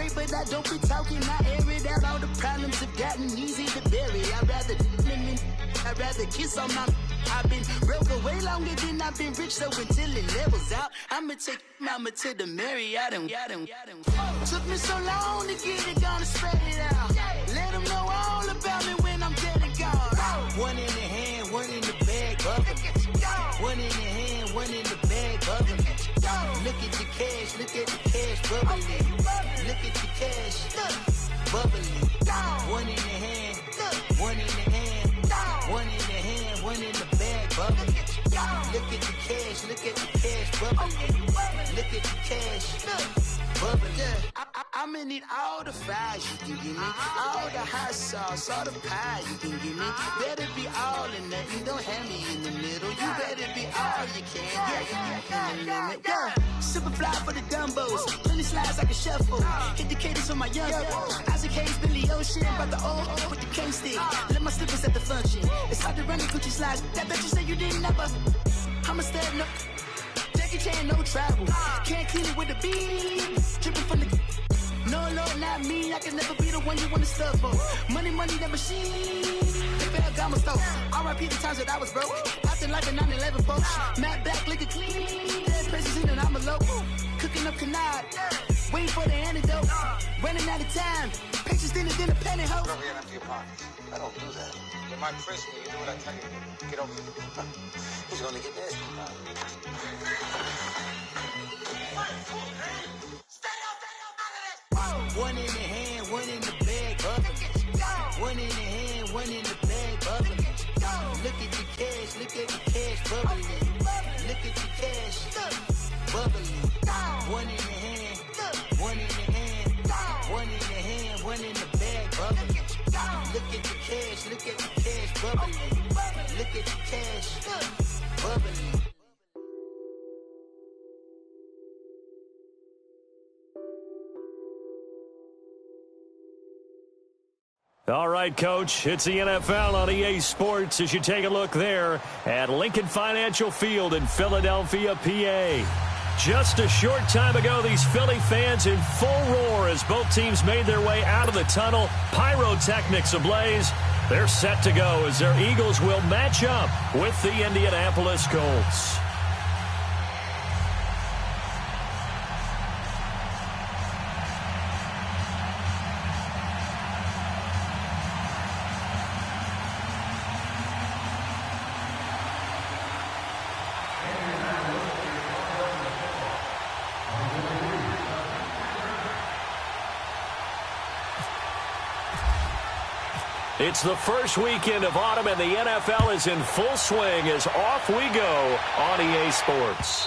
great, but I don't be talking. I air it out. All the problems have gotten easy to bury. I'd rather kiss on my. I've been broke way longer than I've been rich, so until it levels out, I'ma take mama to the Marriott and took me so long to get it, gonna spread it out. Let them know all about me when I'm dead and gone. One in the hand, one in the bag, bubbling. One in the hand, one in the bag, bubbling. Look at the cash, look at the cash bubbling. Look at the cash, bubbling. One in the hand, one in the hand, one in the hand, one in the bag, bubbling. Look at the cash, look at the cash bubbling. Look at the cash, bubbling. I'ma need all the fries you can give me, all the hot sauce, all the pie you can give me. Better be all in nothing, don't have me in the middle. You better be all you can, yeah. Super fly for the dumbos, plenty slides like a shuffle. Hit the cadence on my young Isaac Hayes, Billy Ocean, about the old with the cane stick. Let my slippers at the function. It's hard to run the Gucci slides. That bet you say you didn't never. I'm a stud, no Jackie Chan, no travel. Can't clean it with the beat. Dripping from the. No, Lord, not me. I can never be the one you want to stuff for. Money, that machine. The bell got my stove. R.I.P. the times that I was broke. Acting like a 9/11 folks. Matte black, liquor clean. Dead presses in and I'm a local. Cooking up canard. Waiting for the antidote. Running out of time. Patience thinner than a penny hoe. Don't get empty your pockets. I don't do that. You might press me. You do what I tell you. Get over here. He's going to get nasty. One in the hand, one in the bag, bubbling. One in the hand, one in the bag, bubbling. Look at the cash, look at the cash bubbling. Look at the cash, bubbling. One in the hand, one in the hand, one in the hand, one in the bag, bubbling. Look at the cash, look at the cash bubbling. Look at the cash, bubbling. All right, Coach, it's the NFL on EA Sports as you take a look there at Lincoln Financial Field in Philadelphia, PA. Just a short time ago, these Philly fans in full roar as both teams made their way out of the tunnel. Pyrotechnics ablaze. They're set to go as their Eagles will match up with the Indianapolis Colts. It's the first weekend of autumn, and the NFL is in full swing as off we go on EA Sports.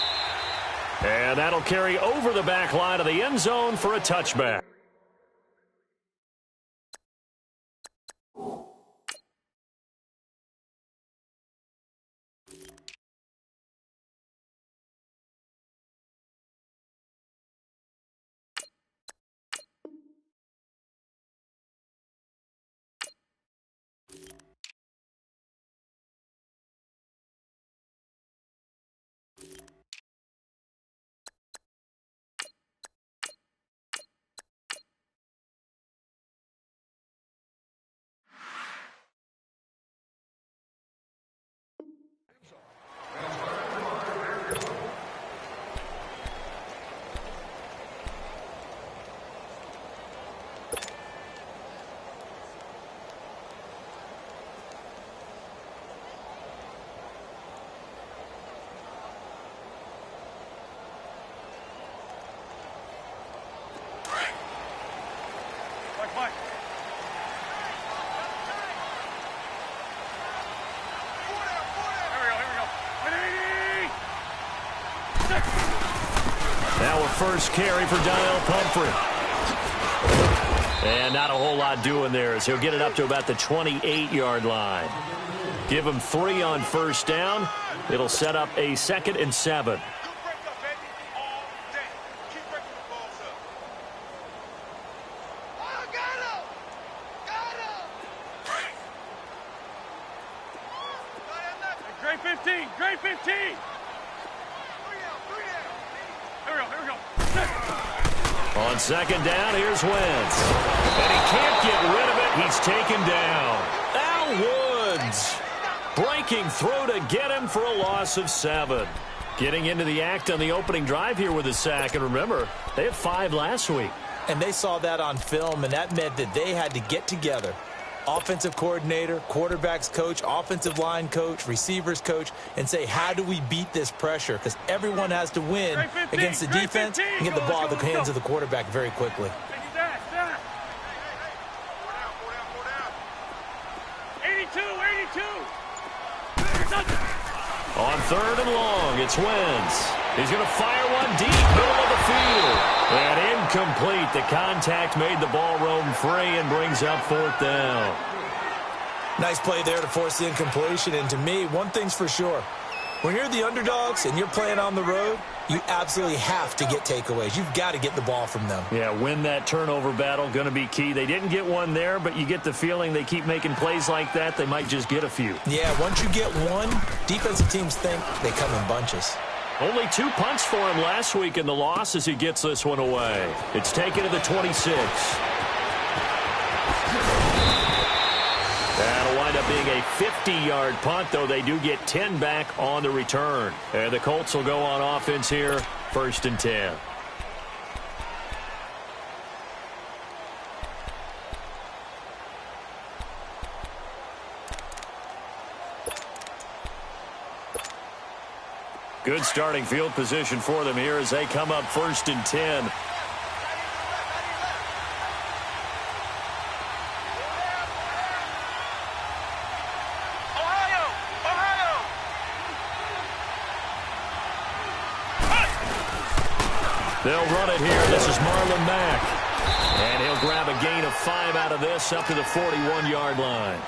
And that'll carry over the back line of the end zone for a touchback. Now a first carry for Donnell Pumphrey. And not a whole lot doing there as he'll get it up to about the 28-yard line. Give him 3 on first down. It'll set up a 2nd and 7. Grade 15, grade 15. On second down, here's Wentz. And he can't get rid of it. He's taken down. Al Woods breaking through to get him for a loss of 7. Getting into the act on the opening drive here with a sack. And remember, they had 5 last week. And they saw that on film, and that meant that they had to get together. Offensive coordinator, quarterbacks coach, offensive line coach, receivers coach, and say, how do we beat this pressure? Because everyone has to win against the defense and get the ball in the hands of the quarterback very quickly. 82. On third and long, it's Wentz. He's going to fire one deep, middle of the field. And incomplete. The contact made the ball roam free and brings up 4th down. Nice play there to force the incompletion. And to me, one thing's for sure. When you're the underdogs and you're playing on the road, you absolutely have to get takeaways. You've got to get the ball from them. Yeah, win that turnover battle, going to be key. They didn't get one there, but you get the feeling they keep making plays like that, they might just get a few. Yeah, once you get one, defensive teams think they come in bunches. Only 2 punts for him last week in the loss as he gets this one away. It's taken to the 26. That'll wind up being a 50-yard punt, though they do get 10 back on the return. And the Colts will go on offense here, 1st and 10. Good starting field position for them here as they come up 1st and 10. They'll run it here. This is Marlon Mack. And he'll grab a gain of 5 out of this up to the 41-yard line.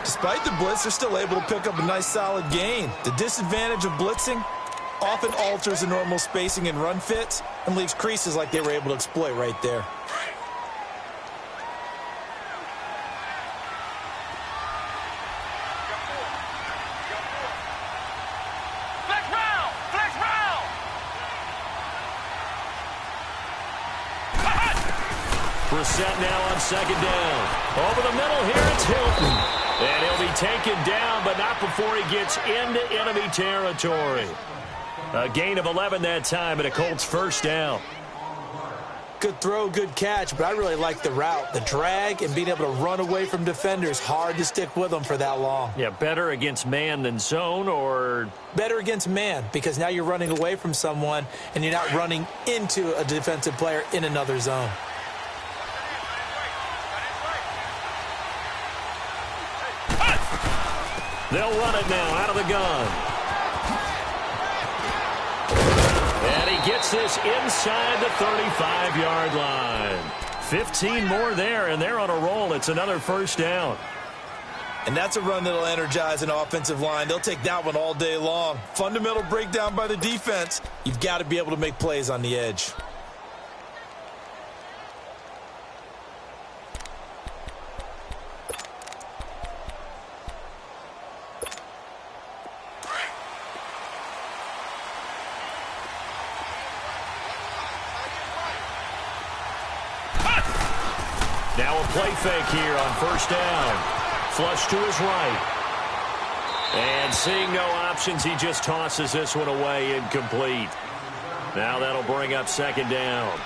Despite the blitz, they're still able to pick up a nice solid gain. The disadvantage of blitzing often alters the normal spacing and run fits and leaves creases like they were able to exploit right there. Brissett now on second down. Over the middle here, it's Hilton. And he'll be taken down, but not before he gets into enemy territory. A gain of 11 that time, and a Colts 1st down. Good throw, good catch, but I really like the route. The drag and being able to run away from defenders, hard to stick with them for that long. Yeah, better against man than zone, or? Better against man, because now you're running away from someone, and you're not running into a defensive player in another zone. They'll run it now out of the gun. And he gets this inside the 35-yard line. 15 more there, and they're on a roll. It's another 1st down. And that's a run that'll energize an offensive line. They'll take that one all day long. Fundamental breakdown by the defense. You've got to be able to make plays on the edge. Now a play fake here on 1st down. Flush to his right. And seeing no options, he just tosses this one away, incomplete. Now that'll bring up 2nd down.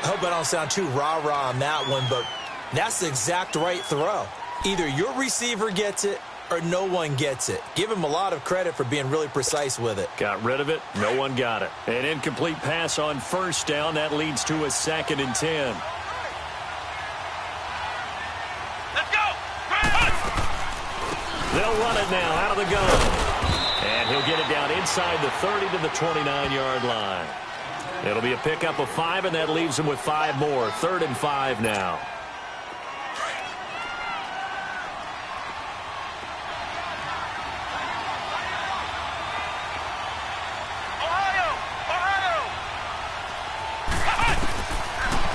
I hope I don't sound too rah-rah on that one, but that's the exact right throw. Either your receiver gets it or no one gets it. Give him a lot of credit for being really precise with it. Got rid of it. No one got it. An incomplete pass on 1st down. That leads to a 2nd and 10. They'll run it now out of the gun. And he'll get it down inside the 30 to the 29-yard line. It'll be a pickup of 5, and that leaves him with 5 more. 3rd and 5 now.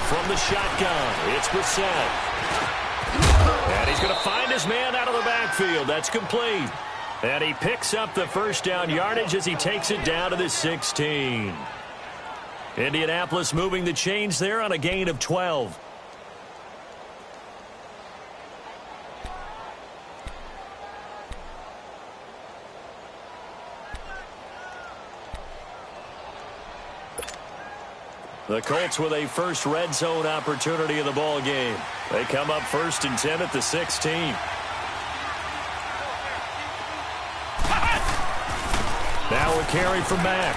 From the shotgun, it's Brissett. And he's going to find his man out of the backfield. That's complete. And he picks up the 1st down yardage as he takes it down to the 16. Indianapolis moving the chains there on a gain of 12. The Colts with a first red zone opportunity in the ball game. They come up 1st and 10 at the 16. Now a carry from Mack.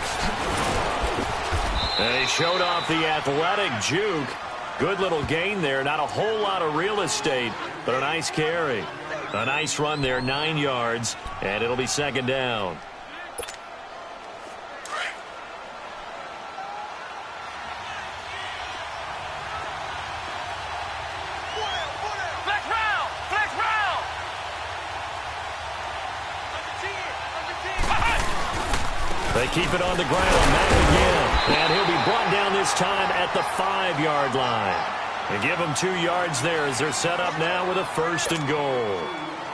And he showed off the athletic juke. Good little gain there. Not a whole lot of real estate, but a nice carry. A nice run there, 9 yards, and it'll be 2nd down. They keep it on the ground. Mack again. And he'll be brought down this time at the 5-yard line. And give them 2 yards there as they're set up now with a 1st and goal.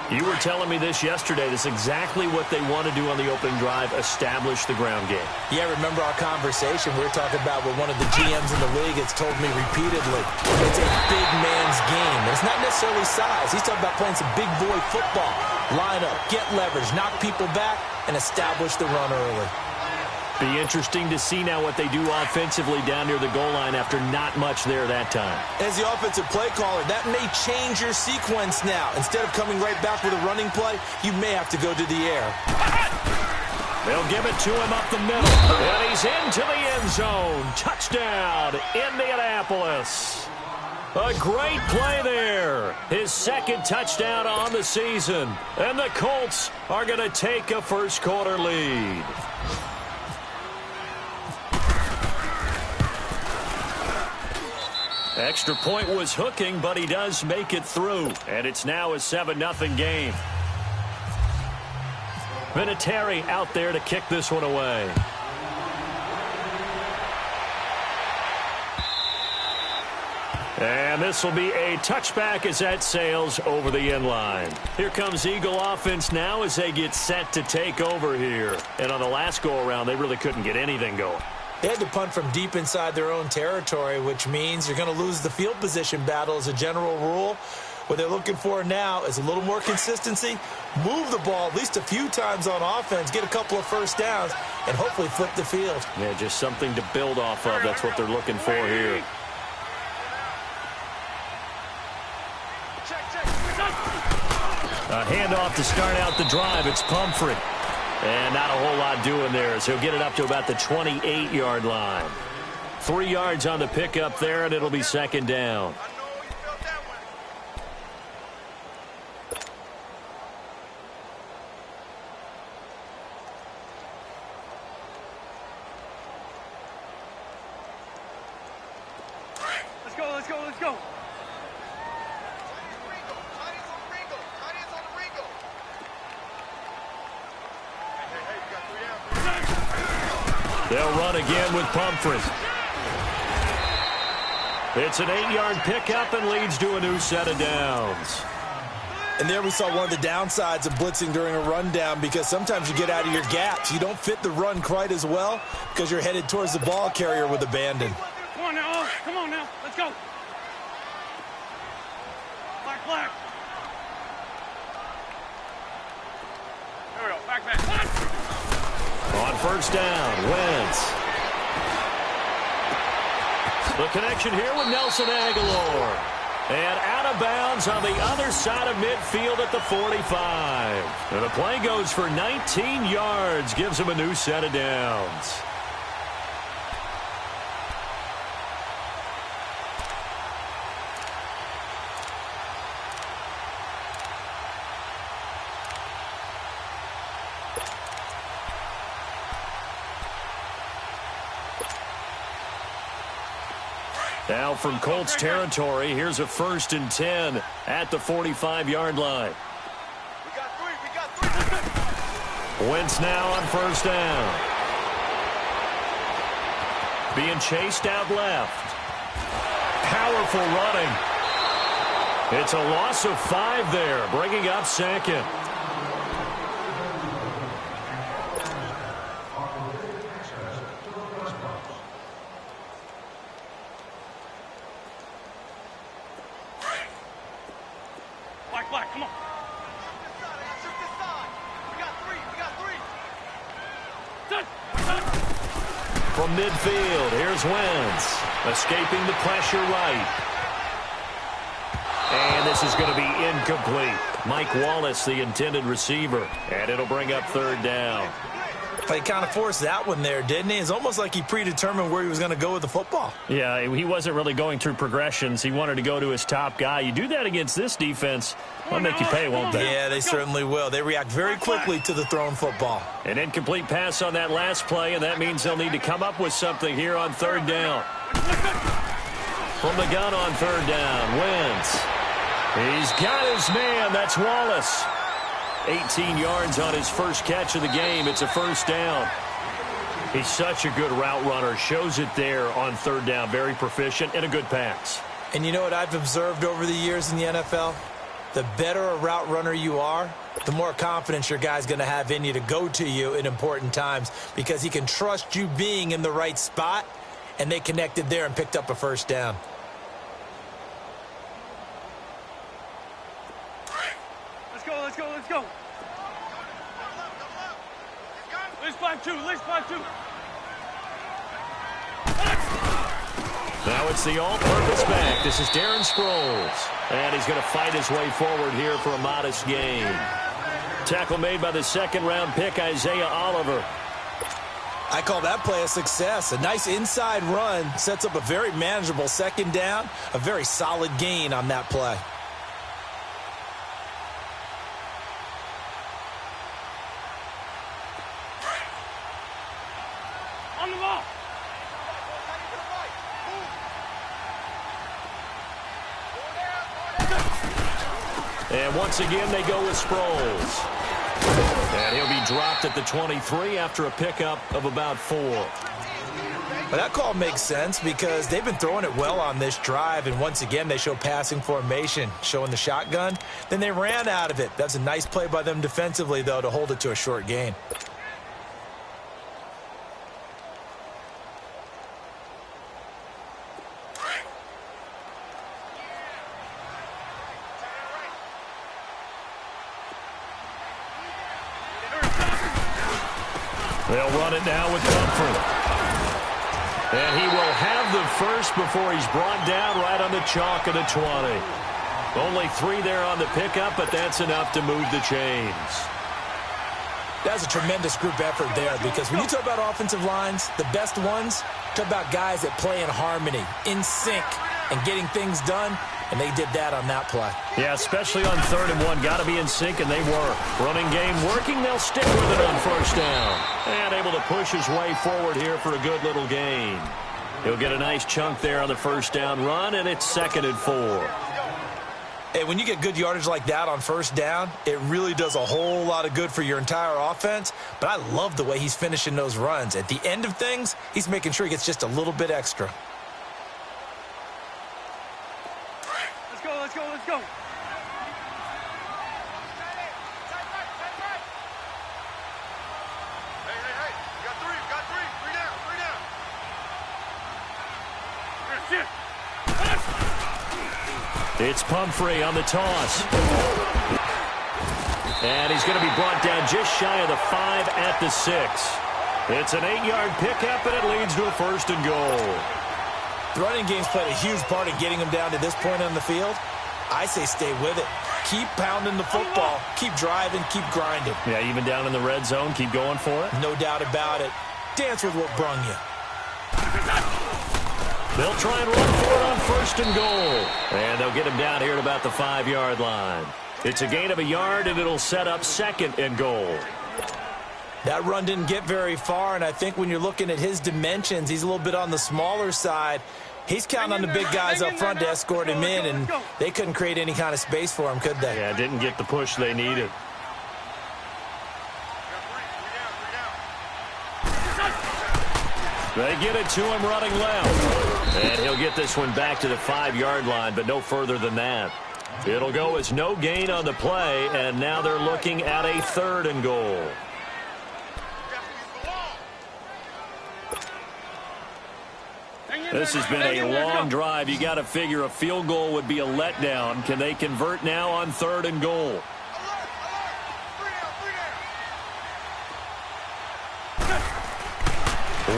You were telling me this yesterday. This is exactly what they want to do on the opening drive, establish the ground game. Yeah, remember our conversation we were talking about with one of the GMs in the league has told me repeatedly, it's a big man's game. And it's not necessarily size. He's talking about playing some big boy football. Line up, get leverage, knock people back, and establish the run early. Be interesting to see now what they do offensively down near the goal line after not much there that time. As the offensive play caller, that may change your sequence now. Instead of coming right back with a running play, you may have to go to the air. They'll give it to him up the middle. And he's into the end zone. Touchdown, Indianapolis. A great play there. His 2nd touchdown on the season. And the Colts are going to take a first quarter lead. Extra point was hooking, but he does make it through. And it's now a 7-0 game. Vinatieri out there to kick this one away. And this will be a touchback as that sails over the end line. Here comes Eagle offense now as they get set to take over here. And on the last go-around, they really couldn't get anything going. They had to punt from deep inside their own territory, which means you're going to lose the field position battle as a general rule. What they're looking for now is a little more consistency, move the ball at least a few times on offense, get a couple of first downs, and hopefully flip the field. Yeah, just something to build off of. That's what they're looking for here. A handoff to start out the drive. It's Pumphrey. And not a whole lot doing there, so he'll get it up to about the 28-yard line. 3 yards on the pickup there, and it'll be 2nd down. Let's go. They'll run again with Pumphrey. It's an 8-yard pickup and leads to a new set of downs. And there we saw one of the downsides of blitzing during a rundown, because sometimes you get out of your gaps. You don't fit the run quite as well because you're headed towards the ball carrier with abandon. Come on now. Come on now. Let's go. Black. There we go. Back. On 1st down, Wentz. The connection here with Nelson Aguilar. And out of bounds on the other side of midfield at the 45. And the play goes for 19 yards, gives him a new set of downs. Now from Colts territory, here's a 1st and 10 at the 45-yard line. We got three. Wentz now on 1st down. Being chased out left. Powerful running. It's a loss of 5 there, bringing up 2nd. Flag, come on. From midfield, here's Wentz, escaping the pressure right. And this is going to be incomplete. Mike Wallace, the intended receiver, and it'll bring up third down. He kind of forced that one there, didn't he? It's almost like he predetermined where he was going to go with the football. Yeah, he wasn't really going through progressions. He wanted to go to his top guy. You do that against this defense, they'll make you pay, won't they? Yeah, they certainly will. They react very quickly to the thrown football. An incomplete pass on that last play, and that means they'll need to come up with something here on third down. From the gun on third down, Wentz. He's got his man. That's Wallace. 18 yards on his first catch of the game. It's a first down. He's such a good route runner. Shows it there on third down. Very proficient and a good pass. And you know what I've observed over the years in the NFL? The better a route runner you are, the more confidence your guy's going to have in you to go to you in important times because he can trust you being in the right spot, and they connected there and picked up a first down. Let's go. Let's flag two. Now it's the all-purpose back. This is Darren Sproles. And he's going to fight his way forward here for a modest gain. Tackle made by the second-round pick, Isaiah Oliver. I call that play a success. A nice inside run sets up a very manageable second down. A very solid gain on that play. On the ball. And once again, they go with Sproles. And he'll be dropped at the 23 after a pickup of about 4. But that call makes sense because they've been throwing it well on this drive, and once again, they show passing formation, showing the shotgun. Then they ran out of it. That's a nice play by them defensively, though, to hold it to a short gain. They'll run it now with Comfort. And he will have the first before he's brought down right on the chalk of the 20. Only 3 there on the pickup, but that's enough to move the chains. That's a tremendous group effort there because when you talk about offensive lines, the best ones, talk about guys that play in harmony, in sync, and getting things done, and they did that on that play. Yeah, especially on 3rd and 1. Got to be in sync, and they were. Running game working. They'll stick with it on first down. And able to push his way forward here for a good little gain. He'll get a nice chunk there on the first down run, and it's 2nd and 4. Hey, when you get good yardage like that on first down, it really does a whole lot of good for your entire offense. But I love the way he's finishing those runs. At the end of things, he's making sure he gets just a little bit extra. Let's go. Hey. We got three. Three down. It's Pumphrey on the toss. And he's going to be brought down just shy of the 5 at the 6. It's an 8-yard pickup, and it leads to a 1st and goal. The running game's played a huge part in getting him down to this point on the field. I say stay with it. Keep pounding the football. Keep driving. Keep grinding. Yeah, even down in the red zone, keep going for it. No doubt about it. Dance with what brung you. They'll try and run for it on 1st and goal. And they'll get him down here at about the 5-yard line. It's a gain of 1 yard, and it'll set up 2nd and goal. That run didn't get very far, and I think when you're looking at his dimensions, he's a little bit on the smaller side. He's counting on the big guys up front to escort him in, and they couldn't create any kind of space for him, could they? Yeah, didn't get the push they needed. They get it to him running left. And he'll get this one back to the 5-yard line, but no further than that. It'll go as no gain on the play, and now they're looking at a 3rd and goal. This has been a long drive. You got to figure a field goal would be a letdown. Can they convert now on 3rd and goal?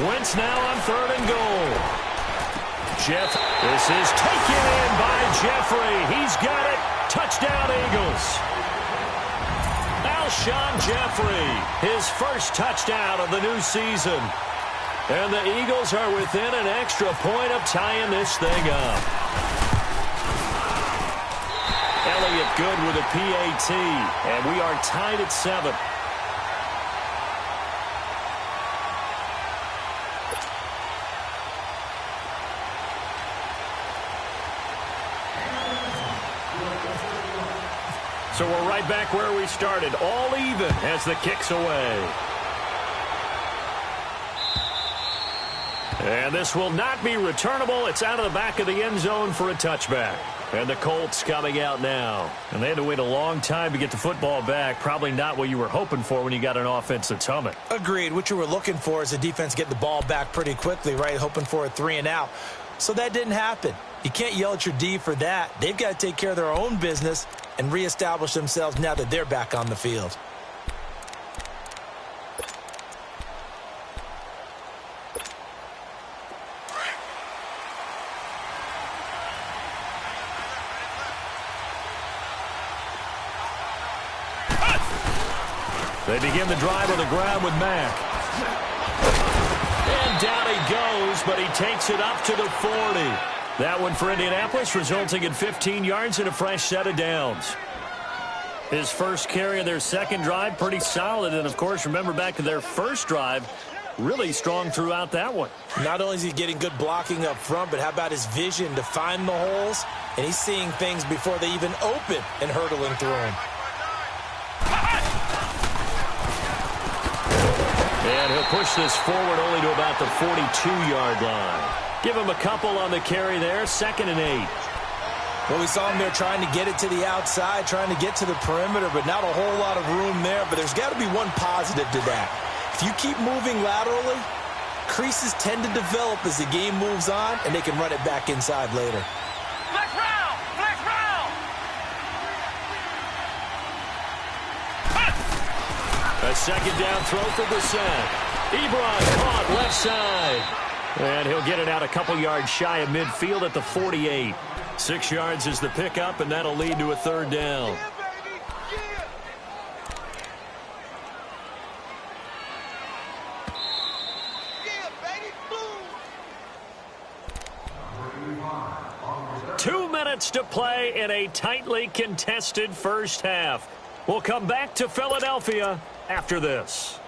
Wentz now on 3rd and goal. This is taken in by Jeffrey. He's got it. Touchdown, Eagles. Alshon Jeffrey, his first touchdown of the new season. And the Eagles are within an extra point of tying this thing up. Elliott good with a PAT, and we are tied at 7. So we're right back where we started, all even as the kick's away. And this will not be returnable. It's out of the back of the end zone for a touchback. And the Colts coming out now. And they had to wait a long time to get the football back. Probably not what you were hoping for when you got an offense that's humming. Agreed. What you were looking for is the defense get the ball back pretty quickly, right? Hoping for a 3 and out. So that didn't happen. You can't yell at your D for that. They've got to take care of their own business and reestablish themselves now that they're back on the field. They begin the drive on the ground with Mack. And down he goes, but he takes it up to the 40. That one for Indianapolis, resulting in 15 yards and a fresh set of downs. His first carry of their second drive, pretty solid. And, of course, remember back to their first drive, really strong throughout that one. Not only is he getting good blocking up front, but how about his vision to find the holes? And he's seeing things before they even open and hurtling through them. And he'll push this forward only to about the 42-yard line. Give him a couple on the carry there, 2nd and 8. Well, we saw him there trying to get it to the outside, trying to get to the perimeter, but not a whole lot of room there. But there's got to be one positive to that. If you keep moving laterally, creases tend to develop as the game moves on, and they can run it back inside later. Flex round! Flex round! A second down throw for Brissett. Ebron caught left side. And he'll get it out a couple yards shy of midfield at the 48. 6 yards is the pickup, and that'll lead to a 3rd down. Yeah, 2 minutes to play in a tightly contested first half. We'll come back to Philadelphia after this.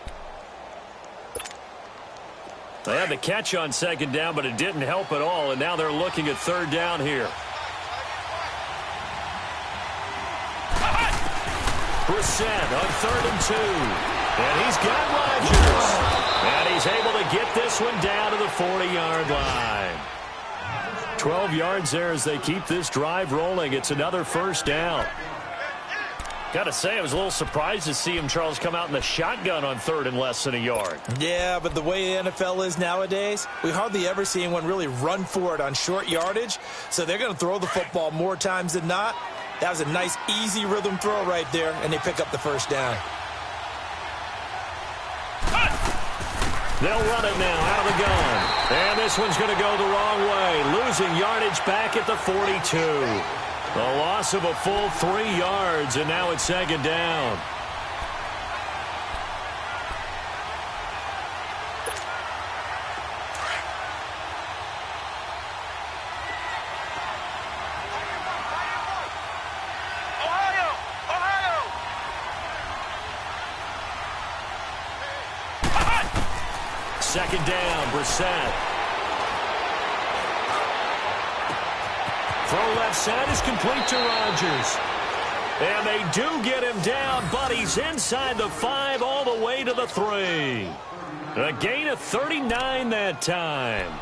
They had the catch on 2nd down, but it didn't help at all, and now they're looking at 3rd down here. Brissett on 3rd and 2. And he's got Rodgers. And he's able to get this one down to the 40-yard line. 12 yards there as they keep this drive rolling. It's another 1st down. Got to say, I was a little surprised to see him, Charles, come out in the shotgun on 3rd and less than a yard. Yeah, but the way the NFL is nowadays, we hardly ever see anyone really run for it on short yardage. So they're going to throw the football more times than not. That was a nice, easy rhythm throw right there, and they pick up the 1st down. They'll run it now out of the gun. And this one's going to go the wrong way. Losing yardage back at the 42. A loss of a full 3 yards, and now it's 2nd down. Ohio! Ohio! 2nd down, Brissett. Throw left side is complete to Rodgers. And they do get him down, but he's inside the 5 all the way to the 3. A gain of 39 that time.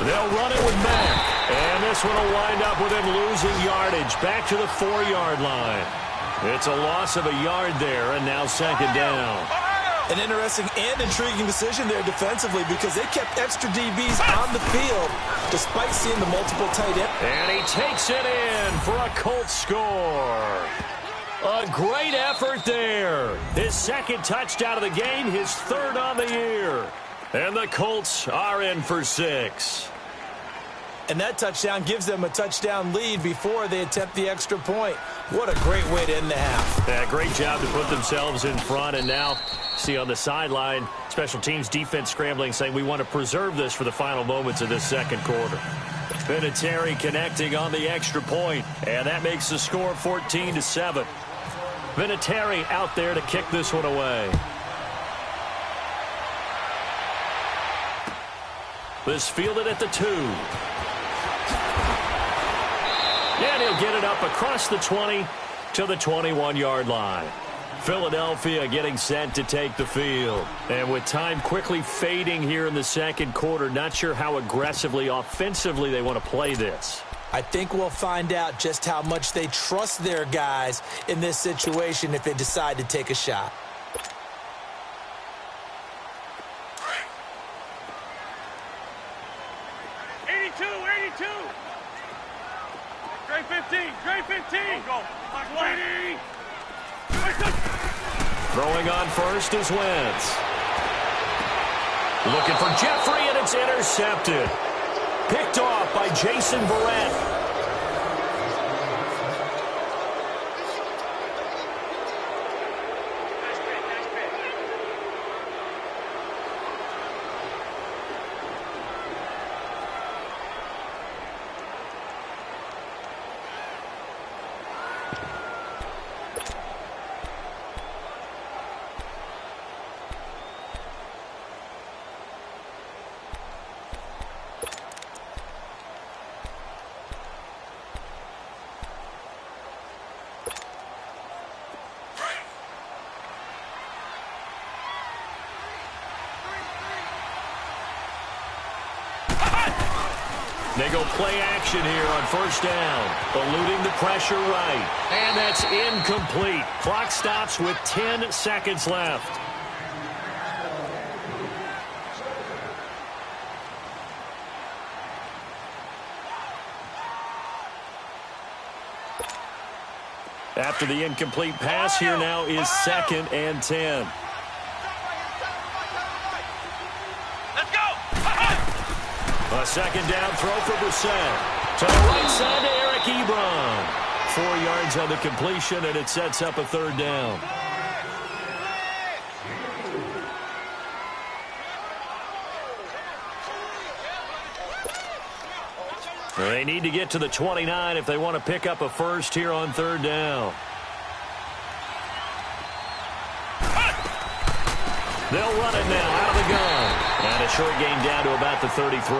They'll run it with Mack. And this one will wind up with him losing yardage back to the 4-yard line. It's a loss of a yard there, and now second down. An interesting and intriguing decision there defensively because they kept extra DBs on the field despite seeing the multiple tight ends. And he takes it in for a Colts score. A great effort there. His second touchdown of the game, his third on the year. And the Colts are in for 6. And that touchdown gives them a touchdown lead before they attempt the extra point. What a great way to end the half. Yeah, great job to put themselves in front. And now, see on the sideline, special teams defense scrambling, saying we want to preserve this for the final moments of this second quarter. Vinatieri connecting on the extra point, and that makes the score 14-7. Vinatieri out there to kick this one away. This fielded at the 2. And he'll get it up across the 20 to the 21-yard line. Philadelphia getting set to take the field. And with time quickly fading here in the second quarter, not sure how aggressively, offensively they want to play this. I think we'll find out just how much they trust their guys in this situation if they decide to take a shot. Trey 15. Go. Throwing on first is Wentz. Looking for Jeffrey, and it's intercepted. Picked off by Jason Verrett. They go play action here on first down. Eluding the pressure right. And that's incomplete. Clock stops with 10 seconds left. After the incomplete pass, here now is 2nd and 10. A second down throw for Brissett. To the right side to Eric Ebron. 4 yards on the completion, and it sets up a third down. They need to get to the 29 if they want to pick up a first here on third down. They'll run it now out of the gun. And a short gain down to about the 33.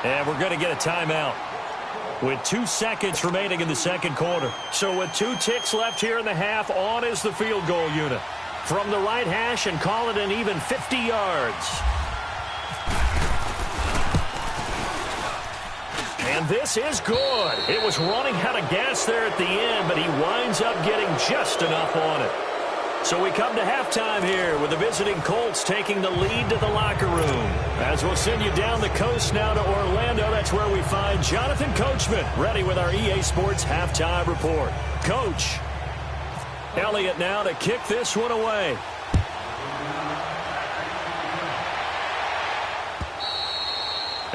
And we're going to get a timeout with 2 seconds remaining in the second quarter. So with 2 ticks left here in the half, on is the field goal unit. From the right hash and call it an even 50 yards. And this is good. It was running out of gas there at the end, but he winds up getting just enough on it. So we come to halftime here with the visiting Colts taking the lead to the locker room. As we'll send you down the coast now to Orlando, that's where we find Jonathan Coachman ready with our EA Sports halftime report. Coach, Elliott now to kick this one away.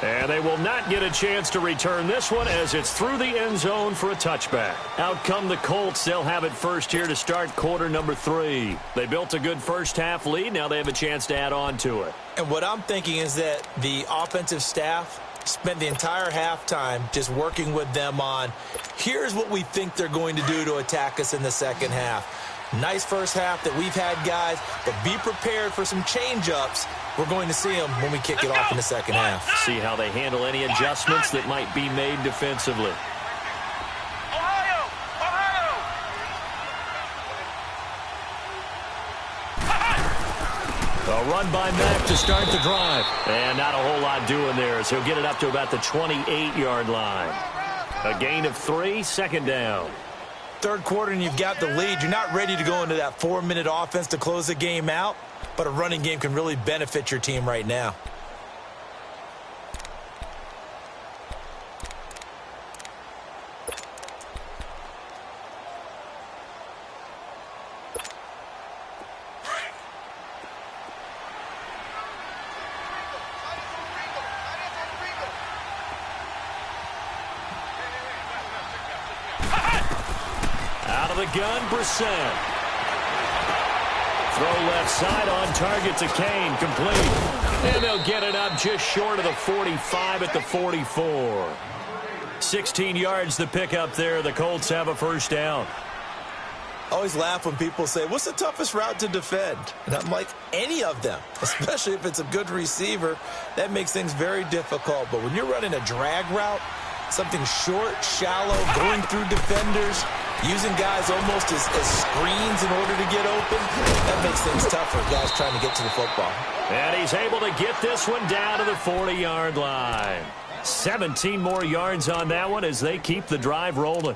And they will not get a chance to return this one as it's through the end zone for a touchback. Out come the Colts. They'll have it first here to start quarter number 3. They built a good first half lead. Now they have a chance to add on to it. And what I'm thinking is that the offensive staff spent the entire halftime just working with them on, here's what we think they're going to do to attack us in the second half. Nice first half that we've had, guys, but be prepared for some change-ups. We're going to see them when we kick it off in the second half. See how they handle any adjustments that might be made defensively. A run by Mack to start the drive. And not a whole lot doing there as he'll get it up to about the 28-yard line. A gain of 3, second down. Third quarter and you've got the lead. You're not ready to go into that 4-minute offense to close the game out, but a running game can really benefit your team right now. Gun, Brissett. Throw left side on target to Kane, complete. And they'll get it up just short of the 45 at the 44. 16 yards the pickup there. The Colts have a first down. I always laugh when people say, what's the toughest route to defend? And I'm like, any of them, especially if it's a good receiver. That makes things very difficult. But when you're running a drag route, something short, shallow, going through defenders, using guys almost as screens in order to get open, that makes things tough for guys trying to get to the football. And he's able to get this one down to the 40-yard line. 17 more yards on that one as they keep the drive rolling.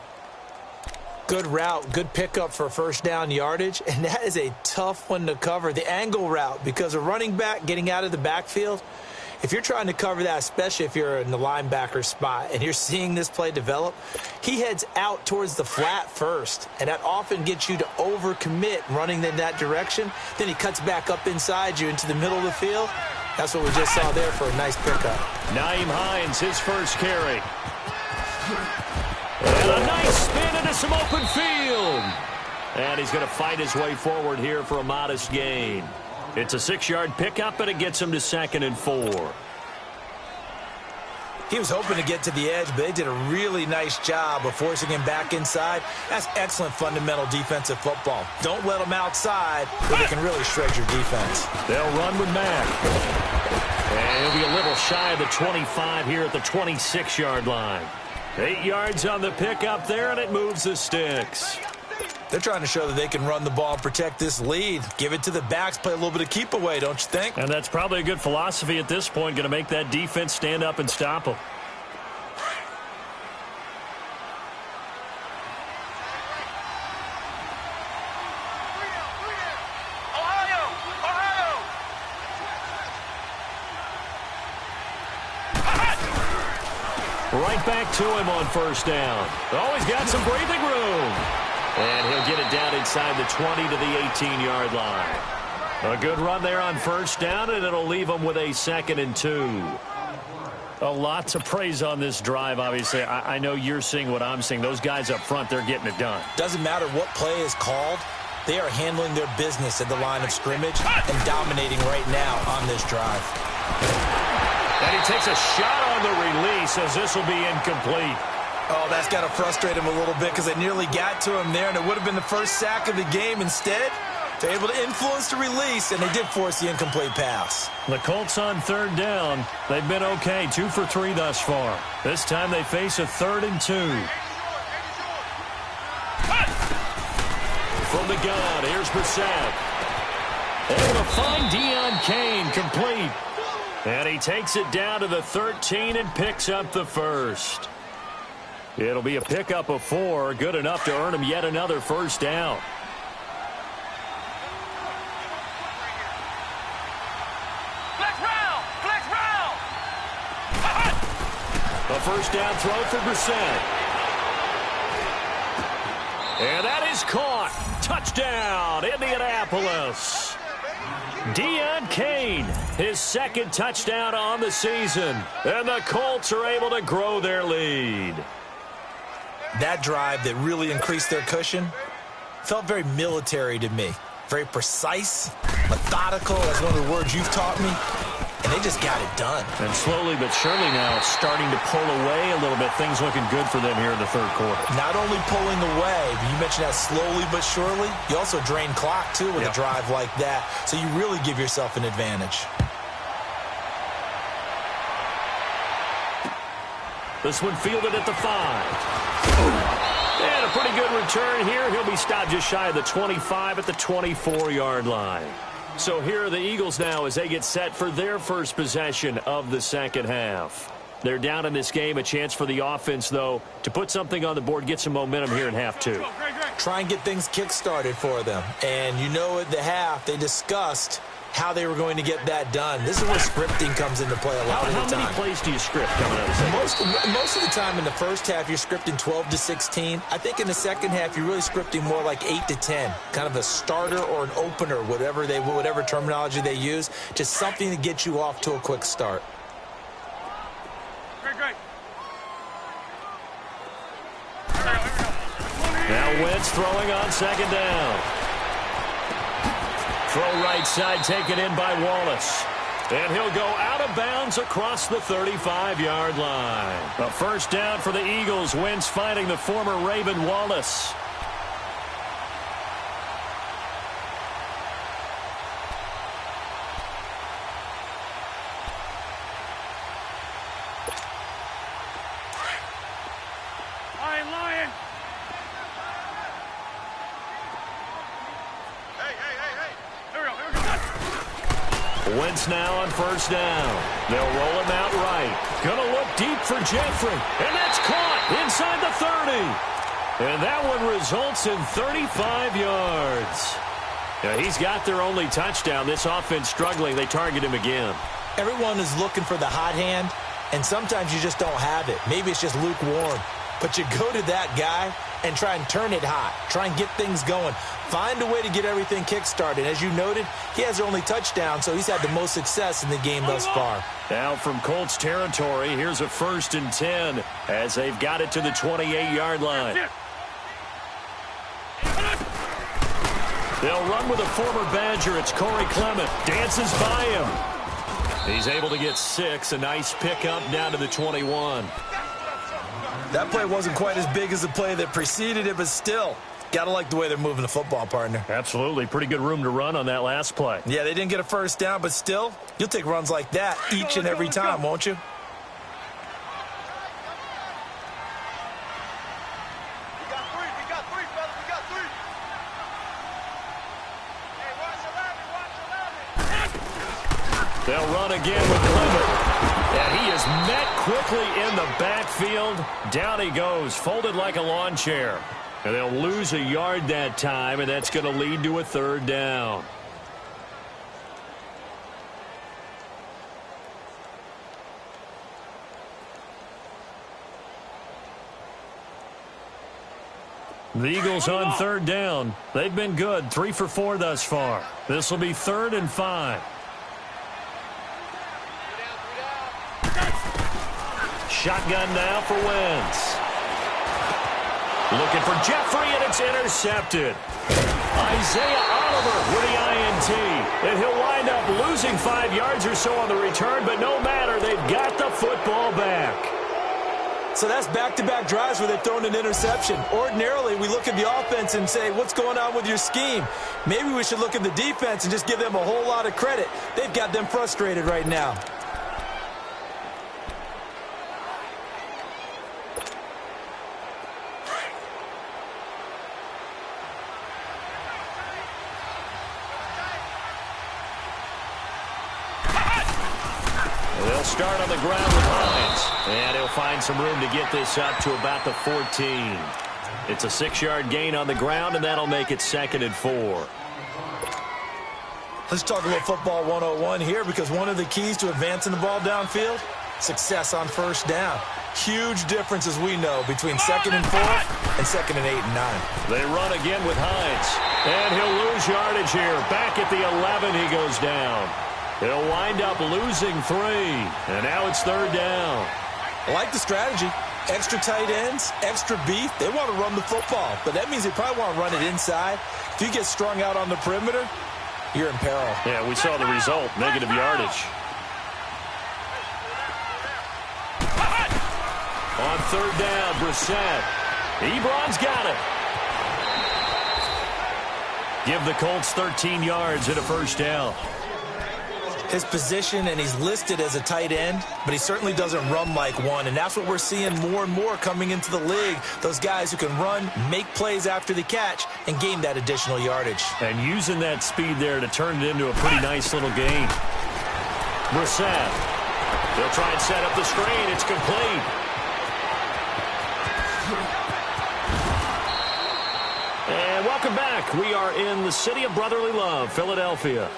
Good route, good pickup for first down yardage, and that is a tough one to cover. The angle route, because a running back getting out of the backfield, if you're trying to cover that, especially if you're in the linebacker spot and you're seeing this play develop, he heads out towards the flat first, and that often gets you to overcommit running in that direction. Then he cuts back up inside you into the middle of the field. That's what we just saw there for a nice pickup. Nyheim Hines, his first carry. And a nice spin into some open field. And he's going to fight his way forward here for a modest gain. It's a 6-yard pickup, and it gets him to 2nd and 4. He was hoping to get to the edge, but they did a really nice job of forcing him back inside. That's excellent fundamental defensive football. Don't let them outside, where they can really shred your defense. They'll run with Mack. And he'll be a little shy of the 25 here at the 26-yard line. 8 yards on the pickup there, and it moves the sticks. They're trying to show that they can run the ball and protect this lead. Give it to the backs, play a little bit of keep away, don't you think? And that's probably a good philosophy at this point, going to make that defense stand up and stop them. Right back to him on first down. Oh, he's got some breathing room. And he'll get it down inside the 20 to the 18-yard line. A good run there on first down, and it'll leave him with a 2nd and 2. A lot to praise on this drive, obviously. I know you're seeing what I'm seeing. Those guys up front, they're getting it done. Doesn't matter what play is called. They are handling their business at the line of scrimmage and dominating right now on this drive. And he takes a shot on the release as this will be incomplete. Oh, that's got to frustrate him a little bit because they nearly got to him there, and it would have been the first sack of the game. Instead, they're able to influence the release, and they did force the incomplete pass. The Colts on 3rd down. They've been okay, 2 for 3 thus far. This time they face a 3rd and 2. From the gun, here's Brissett. Able to find Deon Kane, complete. And he takes it down to the 13 and picks up the first. It'll be a pickup of 4, good enough to earn him yet another first down. Flex round. A first down throw for Brissett. And that is caught. Touchdown, Indianapolis. Deon Kane, his 2nd touchdown on the season. And the Colts are able to grow their lead. That drive that really increased their cushion felt very military to me. Very precise, methodical, that's one of the words you've taught me. And they just got it done. And slowly but surely now starting to pull away a little bit. Things looking good for them here in the 3rd quarter. Not only pulling away, but you mentioned that slowly but surely. You also drain clock, too, with a drive like that. So you really give yourself an advantage. This one fielded at the 5. And a pretty good return here. He'll be stopped just shy of the 25 at the 24-yard line. So here are the Eagles now as they get set for their first possession of the second half. They're down in this game. A chance for the offense, though, to put something on the board, get some momentum here in half two. Try and get things kick-started for them. And you know at the half, they discussed how they were going to get that done. This is where scripting comes into play a lot of the time. How many plays do you script coming out of the second? Most of the time in the first half, you're scripting 12 to 16. I think in the second half, you're really scripting more like 8 to 10. Kind of a starter or an opener, whatever terminology they use. Just something to get you off to a quick start. Great. Now Wentz throwing on second down. Throw right side taken in by Wallace. And he'll go out of bounds across the 35-yard line. A first down for the Eagles. Wentz finding the former Raven Wallace. Lion. Wentz now on first down. They'll roll him out right. Gonna look deep for Jeffrey. And that's caught inside the 30. And that one results in 35 yards. Now, he's got their only touchdown. This offense struggling. They target him again. Everyone is looking for the hot hand, and sometimes you just don't have it. Maybe it's just lukewarm. But you go to that guy and try and turn it hot. Try and get things going. Find a way to get everything kick-started. As you noted, he has their only touchdown, so he's had the most success in the game thus far. Now from Colts territory, here's a 1st and 10 as they've got it to the 28-yard line. They'll run with a former Badger. It's Corey Clement. Dances by him. He's able to get 6. A nice pickup down to the 21. That play wasn't quite as big as the play that preceded it, but still, got to like the way they're moving the football, partner. Absolutely. Pretty good room to run on that last play. Yeah, they didn't get a first down, but still, you'll take runs like that each and every time, won't you? We got three, fellas. We got three. Hey, watch the line. They'll run again with Clement. And he is met quickly in the backfield. Down he goes, folded like a lawn chair. And they'll lose a yard that time, and that's going to lead to a 3rd down. The Eagles on 3rd down. They've been good, 3 for 4 thus far. This will be 3rd and 5. Shotgun now for Wentz. Looking for Jeffrey, and it's intercepted. Isaiah Oliver with the INT. And he'll wind up losing 5 yards or so on the return, but no matter, they've got the football back. So that's back-to-back drives where they've thrown an interception. Ordinarily, we look at the offense and say, what's going on with your scheme? Maybe we should look at the defense and just give them a whole lot of credit. They've got them frustrated right now. They'll start on the ground with Hines. And he'll find some room to get this up to about the 14. It's a 6-yard gain on the ground, and that'll make it 2nd and 4. Let's talk a little football 101 here, because one of the keys to advancing the ball downfield, success on first down. Huge difference, as we know, between 2nd and 4 and 2nd and 8 and 9. They run again with Hines. And he'll lose yardage here. Back at the 11, he goes down. He'll wind up losing 3. And now it's 3rd down. I like the strategy. Extra tight ends, extra beef. They want to run the football, but that means they probably want to run it inside. If you get strung out on the perimeter, you're in peril. Yeah, we saw the result. Negative yardage. On 3rd down, Brissett. Ebron's got it. Give the Colts 13 yards and a first down. his position, and he's listed as a tight end, but he certainly doesn't run like one, and that's what we're seeing more and more coming into the league. Those guys who can run, make plays after the catch, and gain that additional yardage. And using that speed there to turn it into a pretty nice little gain. Brissett. They'll try and set up the screen. It's complete. And welcome back. We are in the city of brotherly love, Philadelphia.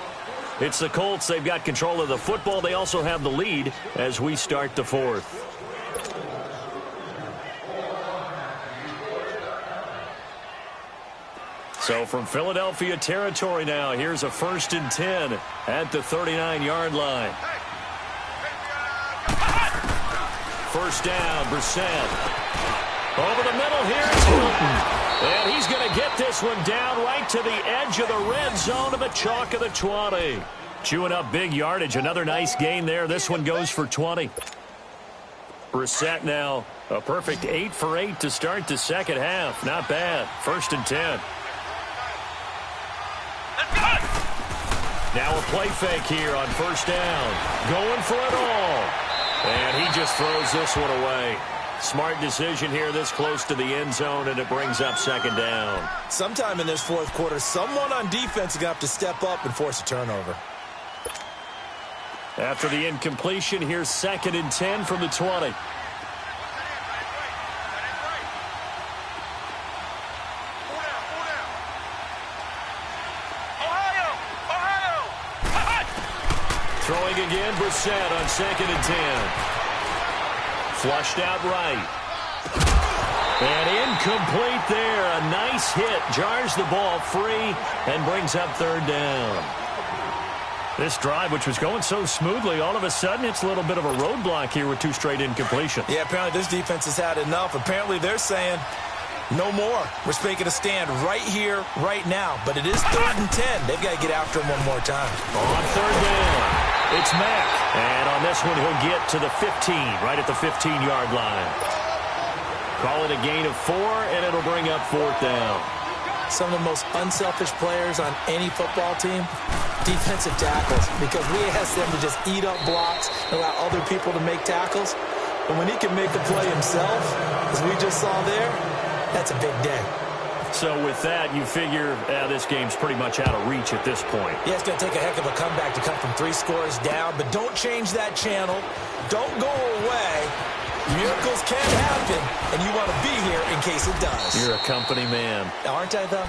It's the Colts. They've got control of the football. They also have the lead as we start the fourth. So from Philadelphia territory now, here's a 1st and 10 at the 39-yard line. First down, Brissett. Over the middle, here's Hilton. And he's going to get this one down right to the edge of the red zone to the chalk of the 20. Chewing up big yardage. Another nice gain there. This one goes for 20. Brissett now a perfect 8 for 8 to start the second half. Not bad. 1st and 10. Now a play fake here on first down. Going for it all. And he just throws this one away. Smart decision here this close to the end zone, and it brings up 2nd down. Sometime in this fourth quarter, someone on defense is going to have to step up and force a turnover. After the incompletion, here's 2nd and 10 from the 20. Throwing again, Brissett on 2nd and 10. Flushed out right. And incomplete there. A nice hit. Jars the ball free and brings up 3rd down. This drive, which was going so smoothly, all of a sudden it's a little bit of a roadblock here with 2 straight incompletions. Yeah, apparently this defense has had enough. Apparently they're saying no more. We're making a stand right here, right now. But it is 3rd and 10. They've got to get after him one more time. On 3rd down. It's Mack, and on this one he'll get to the 15, right at the 15-yard line. Call it a gain of 4, and it'll bring up 4th down. Some of the most unselfish players on any football team, defensive tackles, because we ask them to just eat up blocks and allow other people to make tackles. But when he can make a play himself, as we just saw there, that's a big day. So with that, you figure this game's pretty much out of reach at this point. Yeah, it's going to take a heck of a comeback to come from 3 scores down, but don't change that channel. Don't go away. Miracles can happen, and you want to be here in case it does. You're a company man. Aren't I, though?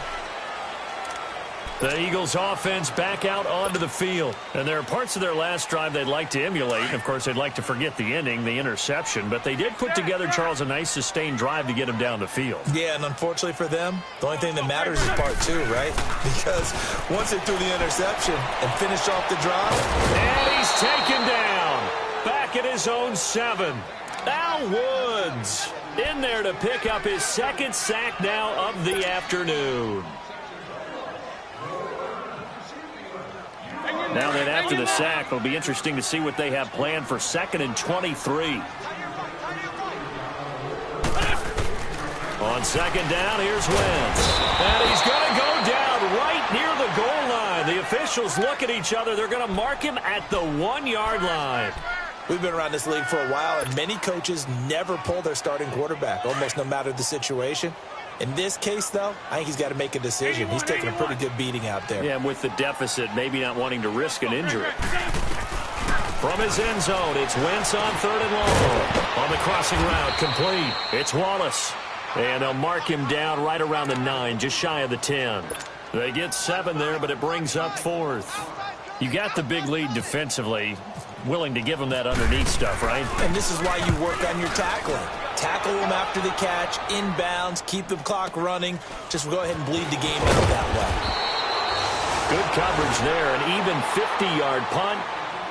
The Eagles offense back out onto the field. And there are parts of their last drive they'd like to emulate. And, of course, they'd like to forget the ending, the interception. But they did put together, Charles, a nice sustained drive to get him down the field. Yeah, and unfortunately for them, the only thing that matters is part 2, right? Because once they threw the interception and finished off the drive. And he's taken down. Back at his own 7. Al Woods in there to pick up his 2nd sack now of the afternoon. Now that after the sack, it'll be interesting to see what they have planned for 2nd and 23. On 2nd down, here's Wentz. And he's going to go down right near the goal line. The officials look at each other. They're going to mark him at the 1-yard line. We've been around this league for a while, and many coaches never pull their starting quarterback, almost no matter the situation. In this case, though, I think he's got to make a decision. He's taking a pretty good beating out there. Yeah, and with the deficit, maybe not wanting to risk an injury. From his end zone, it's Wentz on 3rd and long. On the crossing route, complete. It's Wallace. And they'll mark him down right around the 9, just shy of the 10. They get 7 there, but it brings up 4th. You got the big lead defensively. Willing to give him that underneath stuff, right? And this is why you work on your tackling. Tackle him after the catch, inbounds, keep the clock running. Just go ahead and bleed the game out that way. Good coverage there. An even 50-yard punt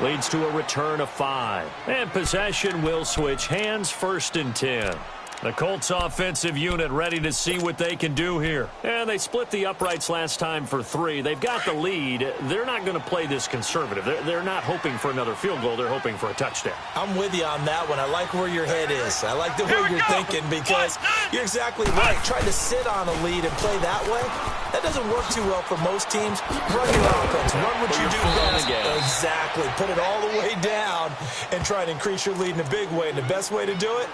leads to a return of 5. And possession will switch hands, 1st and 10. The Colts offensive unit ready to see what they can do here. And they split the uprights last time for 3. They've got the lead. They're not going to play this conservative. They're not hoping for another field goal. They're hoping for a touchdown. I'm with you on that one. I like where your head is. I like the way you're thinking because you're exactly right. Trying to sit on a lead and play that way, that doesn't work too well for most teams. Run your offense. Run what you do best. Exactly. Put it all the way down and try and increase your lead in a big way. And the best way to do it,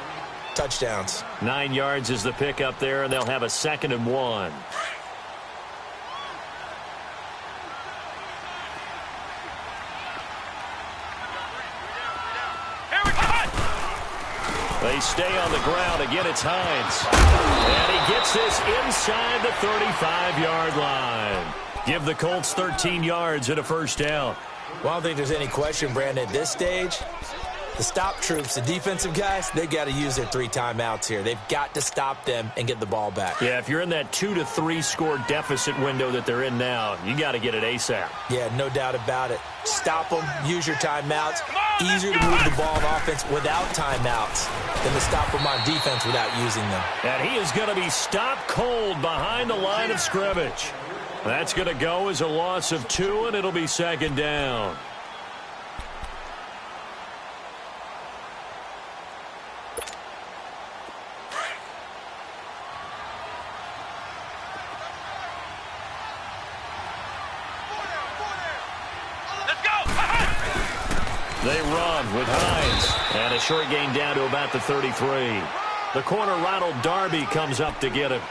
touchdowns. 9 yards is the pickup there, and they'll have a 2nd and 1. They stay on the ground. Again, it's Hines. And he gets this inside the 35-yard line. Give the Colts 13 yards and a first down. Well, I don't think there's any question, Brandon, at this stage, the stop troops, the defensive guys, they got to use their 3 timeouts here. They've got to stop them and get the ball back. Yeah, if you're in that 2 to 3 score deficit window that they're in now, you got to get it ASAP. Yeah, no doubt about it. Stop them, use your timeouts. Easier to move the ball on offense without timeouts than to stop them on defense without using them. And he is going to be stopped cold behind the line of scrimmage. That's going to go as a loss of 2, and it'll be 2nd down. They run with Hines. And a short gain down to about the 33. The corner, Ronald Darby, comes up to get him.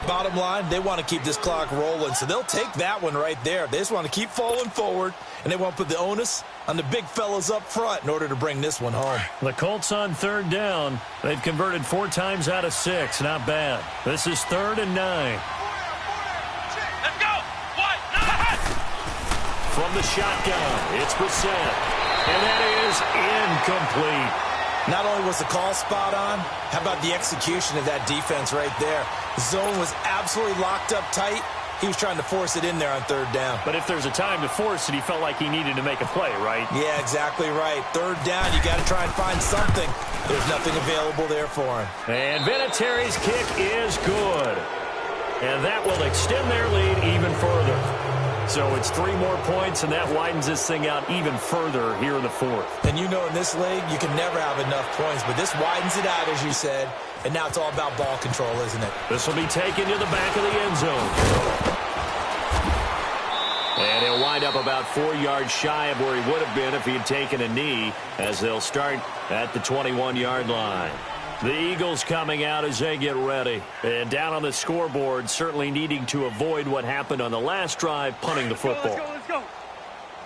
Bottom line, they want to keep this clock rolling, so they'll take that one right there. They just want to keep falling forward, and they want to put the onus on the big fellas up front in order to bring this one home. The Colts on 3rd down. They've converted 4 times out of 6. Not bad. This is 3rd and 9. Let's go! What? From the shotgun, it's Brissett. And that is incomplete. Not only was the call spot on, how about the execution of that defense right there? The zone was absolutely locked up tight. He was trying to force it in there on 3rd down. But if there's a time to force it, he felt like he needed to make a play, right? Yeah, exactly right. 3rd down, you got to try and find something. There's nothing available there for him. And Vinatieri's kick is good. And that will extend their lead even further. So it's 3 more points, and that widens this thing out even further here in the 4th. And you know in this league, you can never have enough points, but this widens it out, as you said, and now it's all about ball control, isn't it? This will be taken to the back of the end zone. And he'll wind up about 4 yards shy of where he would have been if he had taken a knee, as they'll start at the 21-yard line. The Eagles coming out as they get ready. And down on the scoreboard, certainly needing to avoid what happened on the last drive, punting the football. Let's go.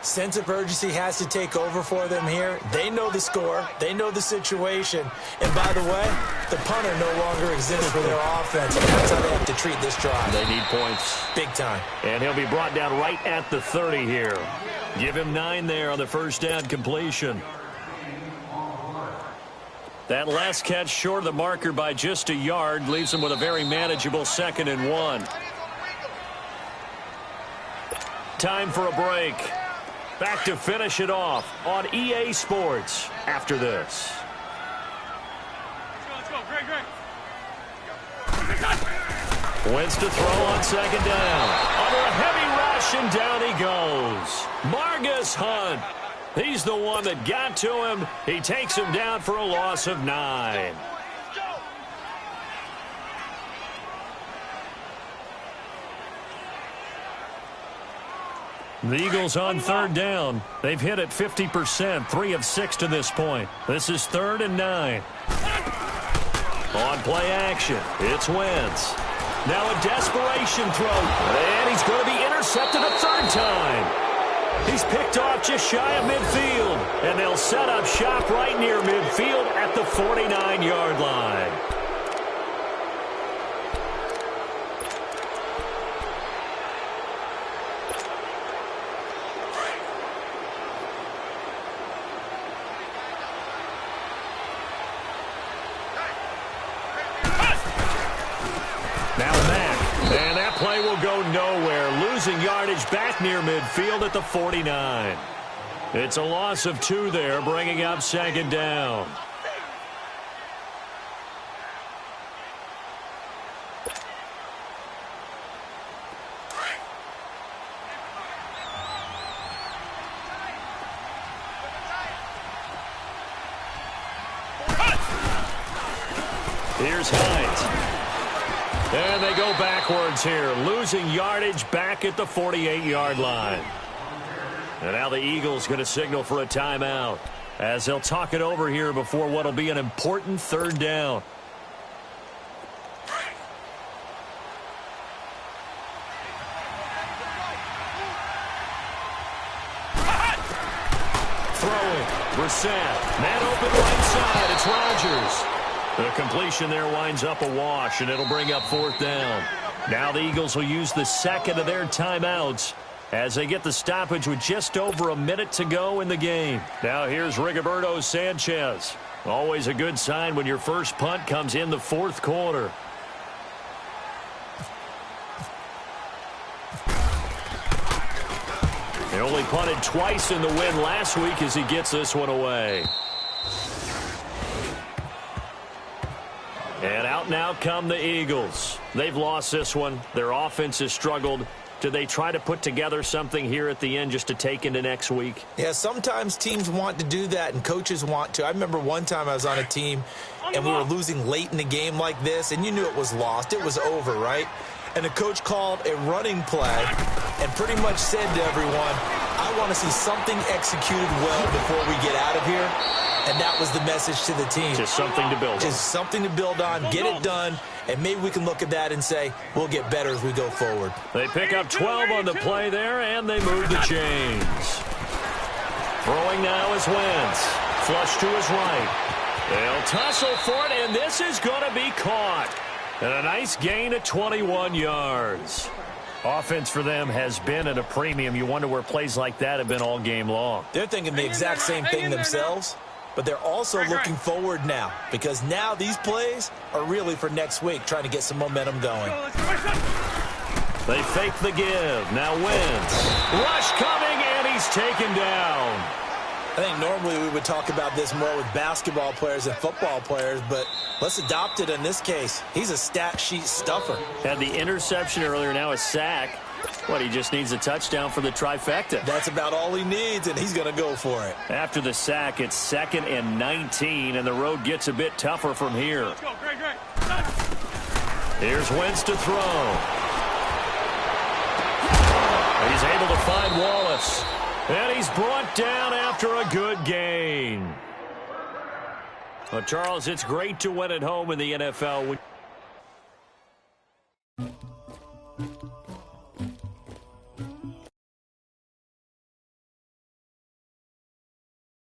Sense of urgency has to take over for them here. They know the score. They know the situation. And by the way, the punter no longer exists for their offense. That's how they have to treat this drive. They need points. Big time. And he'll be brought down right at the 30 here. Give him 9 there on the first down completion. That last catch short of the marker by just a yard leaves him with a very manageable 2nd and 1. Time for a break. Back to finish it off on EA Sports after this. Let's go. Great. Wentz to throw on 2nd down. Under a heavy rush, and down he goes. Margus Hunt. He's the one that got to him. He takes him down for a loss of 9. The Eagles on 3rd down. They've hit it 50%, 3 of 6 to this point. This is 3rd and 9. On play action, it's Wentz. Now a desperation throw, and he's going to be intercepted a 3rd time. He's picked off just shy of midfield, and they'll set up shop right near midfield at the 49-yard line. Now Mack, and that play will go nowhere, losing yardage back near midfield at the 49. It's a loss of 2 there, bringing up 2nd down. Here's Hines. And they go backwards here, losing yardage back at the 48-yard line. And now the Eagles going to signal for a timeout as they'll talk it over here before what will be an important third down. Throwing. Brissett. Man open right side. It's Rodgers. The completion there winds up a wash, and it'll bring up fourth down. Now the Eagles will use the second of their timeouts as they get the stoppage with just over a minute to go in the game. Now here's Rigoberto Sanchez. Always a good sign when your first punt comes in the fourth quarter. He only punted twice in the win last week as he gets this one away. And out now come the Eagles. They've lost this one. Their offense has struggled. Do they try to put together something here at the end just to take into next week? Yeah, sometimes teams want to do that and coaches want to. I remember one time I was on a team and we were losing late in the game like this, and you knew it was lost. It was over, right? And the coach called a running play and pretty much said to everyone, I want to see something executed well before we get out of here. And that was the message to the team. Just something to build on. Just something to build on, get it done, and maybe we can look at that and say, we'll get better as we go forward. They pick up 12 on the play there, and they move the chains. Throwing now is Wentz. Flush to his right. They'll tussle for it, and this is going to be caught. And a nice gain of 21 yards. Offense for them has been at a premium. You wonder where plays like that have been all game long. They're thinking the exact same thing themselves, but they're also looking forward now because now these plays are really for next week, trying to get some momentum going. They fake the give. Now Wentz. Rush coming, and he's taken down. I think normally we would talk about this more with basketball players and football players, but let's adopt it in this case. He's a stat sheet stuffer. Had the interception earlier, now a sack. What, he just needs a touchdown for the trifecta. That's about all he needs, and he's going to go for it. After the sack, it's 2nd and 19, and the road gets a bit tougher from here. Let's go, great. Here's Wentz to throw. He's able to find Wallace. And he's brought down after a good gain. Well, Charles, it's great to win at home in the NFL.